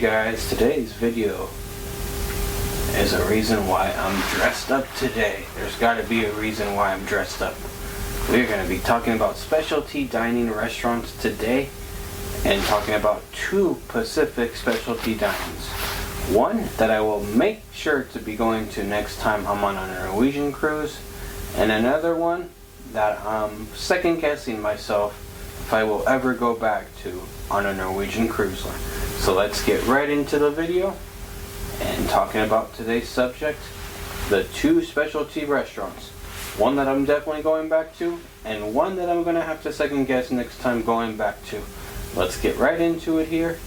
Guys, today's video is a reason why I'm dressed up today. There's got to be a reason why I'm dressed up. We're going to be talking about specialty dining restaurants today and talking about two Pacific specialty dinings. One that I will make sure to be going to next time I'm on a Norwegian cruise, and another one that I'm second guessing myself if I will ever go back to on a Norwegian cruise line. So let's get right into the video and talking about today's subject, the two specialty restaurants. One that I'm definitely going back to and one that I'm going to have to second guess next time going back to. Let's get right into it here.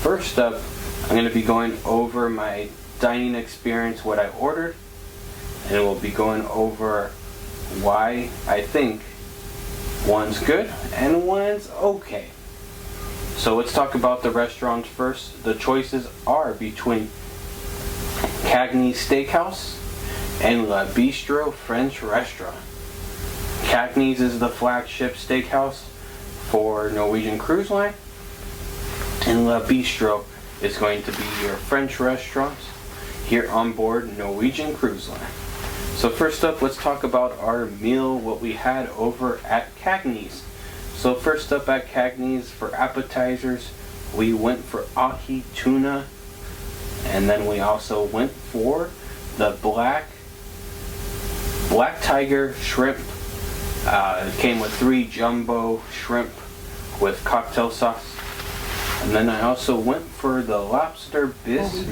First up, I'm going to be going over my dining experience, what I ordered, and we'll be going over why I think one's good and one's okay. So let's talk about the restaurants first. The choices are between Cagney Steakhouse and Le Bistro French Restaurant. Cagney's is the flagship steakhouse for Norwegian Cruise Line, and Le Bistro is going to be your French restaurant here on board Norwegian Cruise Line. So first up, let's talk about our meal, what we had over at Cagney's. So first up at Cagney's, for appetizers, we went for ahi tuna, and then we also went for the black tiger shrimp. It came with 3 jumbo shrimp with cocktail sauce. And then I also went for the lobster bisque,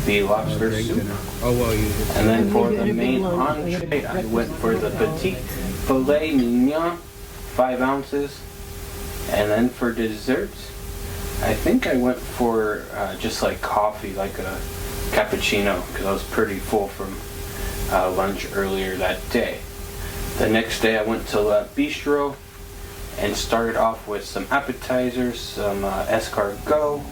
the lobster soup. And then for the main entree, I went for the petite filet mignon, 5 ounces. And then for desserts, I think I went for just like coffee, like a cappuccino, because I was pretty full from lunch earlier that day. The next day I went to Le Bistro and started off with some appetizers, some escargot.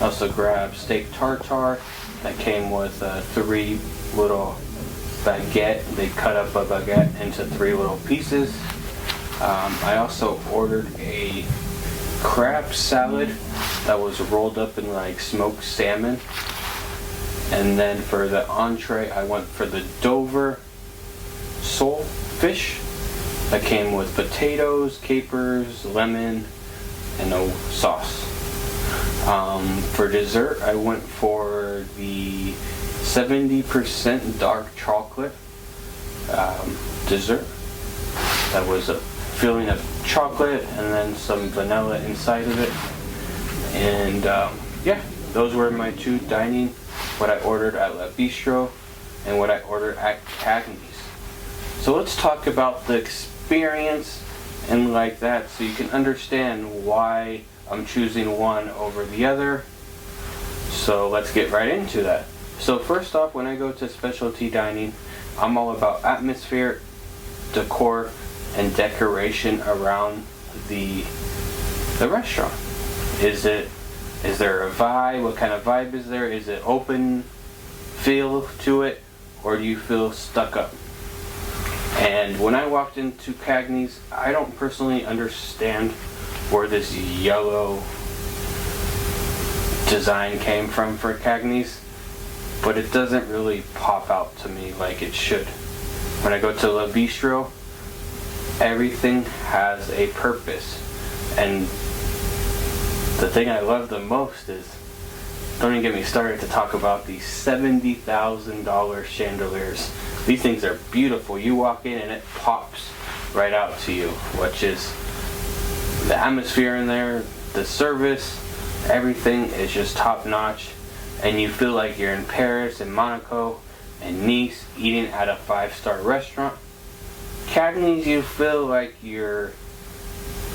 I also grabbed steak tartare that came with 3 little baguette. They cut up a baguette into 3 little pieces. I also ordered a crab salad that was rolled up in like smoked salmon. And then for the entree, I went for the Dover sole fish that came with potatoes, capers, lemon, and no sauce. For dessert, I went for the 70% dark chocolate dessert. That was a filling of chocolate and then some vanilla inside of it. And yeah, those were my two dining, what I ordered at Le Bistro and what I ordered at Cagney's. So let's talk about the experience and like that, so you can understand why I'm choosing one over the other. So let's get right into that. So first off, when I go to specialty dining, I'm all about atmosphere, decor, and decoration around the restaurant. Is there a vibe? What kind of vibe is there? Is it open feel to it, or do you feel stuck up? And when I walked into Cagney's, I don't personally understand where this yellow design came from for Cagney's, but it doesn't really pop out to me like it should. When I go to Le Bistro, everything has a purpose, and the thing I love the most is, don't even get me started to talk about these $70,000 chandeliers. These things are beautiful. You walk in and it pops right out to you, which is the atmosphere in there, the service, everything is just top notch, and you feel like you're in Paris and Monaco and Nice eating at a 5-star restaurant. Cagney's, you feel like you're,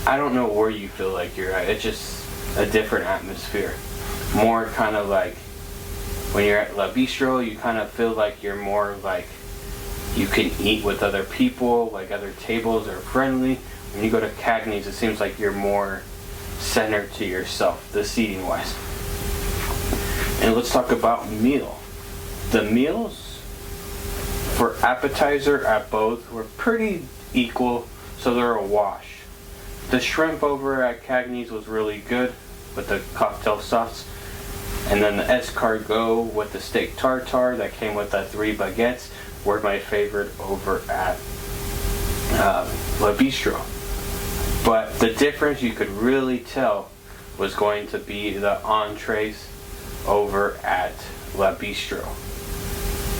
I don't know where you feel like you're at. It's just a different atmosphere. More kind of like when you're at Le Bistro, you kind of feel like you're more like you can eat with other people, like other tables are friendly. When you go to Cagney's, it seems like you're more centered to yourself, the seating wise. And let's talk about meal. The meals for appetizer at both were pretty equal, so they're a wash. The shrimp over at Cagney's was really good with the cocktail sauce. And then the escargot with the steak tartare that came with the 3 baguettes were my favorite over at Le Bistro. But the difference you could really tell was going to be the entrees over at Le Bistro.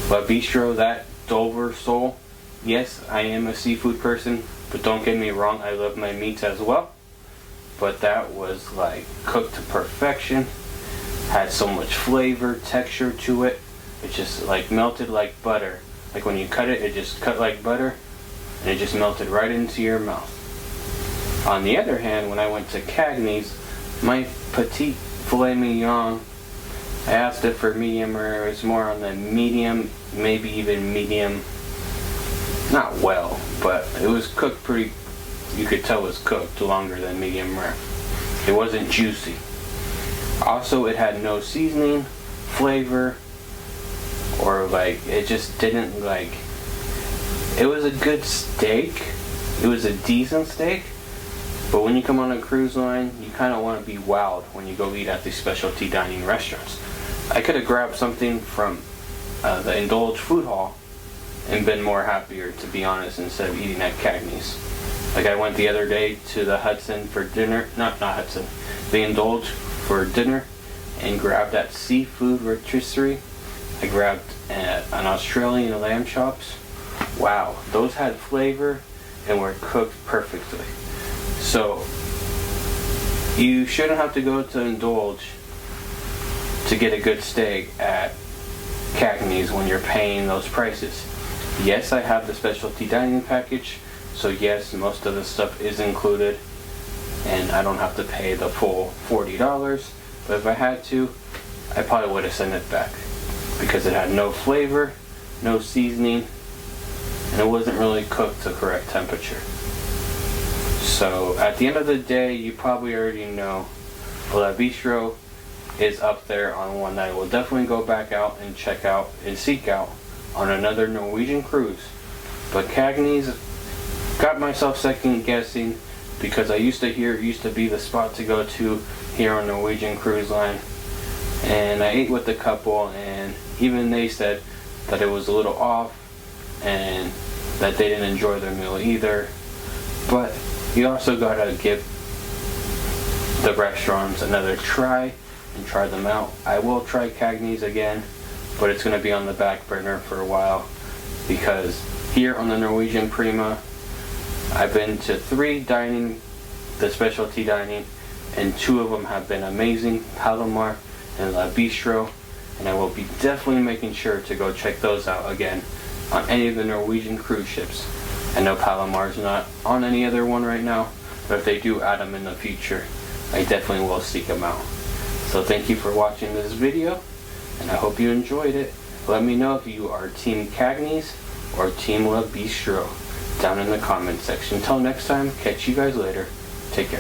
Le Bistro, that Dover sole, yes, I am a seafood person, but don't get me wrong, I love my meats as well. But that was like cooked to perfection, had so much flavor, texture to it. It just like melted like butter. Like when you cut it, it just cut like butter, and it just melted right into your mouth. On the other hand, when I went to Cagney's, my petite filet mignon, I asked it for medium rare. It was more on the medium, maybe even medium. Not well, but it was cooked pretty, you could tell it was cooked longer than medium rare. It wasn't juicy. Also, it had no seasoning, flavor, or like, it just didn't like, it was a good steak. It was a decent steak. But when you come on a cruise line, you kind of want to be wowed when you go eat at these specialty dining restaurants. I could have grabbed something from the Indulge food hall and been more happier, to be honest, instead of eating at Cagney's. Like I went the other day to the Hudson for dinner, not Hudson, the Indulge for dinner, and grabbed that seafood rotisserie. I grabbed an Australian lamb chops. Wow, those had flavor and were cooked perfectly. So, you shouldn't have to go to Indulge to get a good steak at Cagney's when you're paying those prices. Yes, I have the specialty dining package, so yes, most of the stuff is included, and I don't have to pay the full $40, but if I had to, I probably would have sent it back, because it had no flavor, no seasoning, and it wasn't really cooked to correct temperature. So at the end of the day, you probably already know Le Bistro is up there on one that I will definitely go back out and check out and seek out on another Norwegian cruise. But Cagney's got myself second guessing, because I used to hear it used to be the spot to go to here on Norwegian Cruise Line. And I ate with the couple, and even they said that it was a little off and that they didn't enjoy their meal either. But you also gotta give the restaurants another try and try them out. I will try Cagney's again, but it's gonna be on the back burner for a while, because here on the Norwegian Prima, I've been to 3 dining, the specialty dining, and 2 of them have been amazing, Palomar and Le Bistro, and I will be definitely making sure to go check those out again on any of the Norwegian cruise ships. I know Palomar's not on any other one right now, but if they do add them in the future, I definitely will seek them out. So thank you for watching this video, and I hope you enjoyed it. Let me know if you are Team Cagney's or Team Le Bistro down in the comment section. Until next time, catch you guys later. Take care.